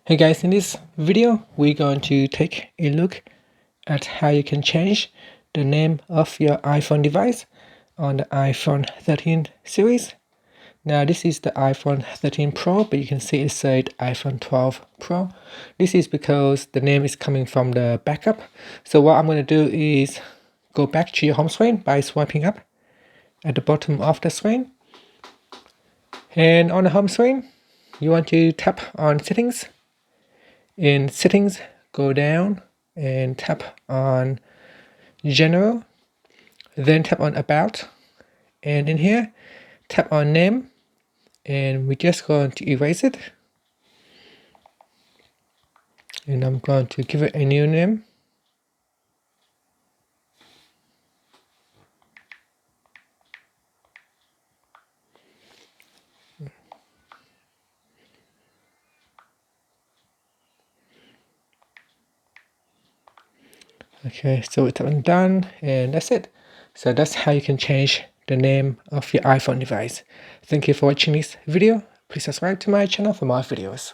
Hey guys, in this video we're going to take a look at how you can change the name of your iPhone device on the iPhone 13 series. Now this is the iPhone 13 Pro, but you can see it said iPhone 12 Pro. This is because the name is coming from the backup. So what I'm going to do is go back to your home screen by swiping up at the bottom of the screen. And on the home screen, you want to tap on settings. In settings, go down and tap on general, then tap on about, and in here tap on name, and we're just going to erase it, and I'm going to give it a new name. Okay, so we tap on done, and that's it. So that's how you can change the name of your iPhone device. Thank you for watching this video. Please subscribe to my channel for more videos.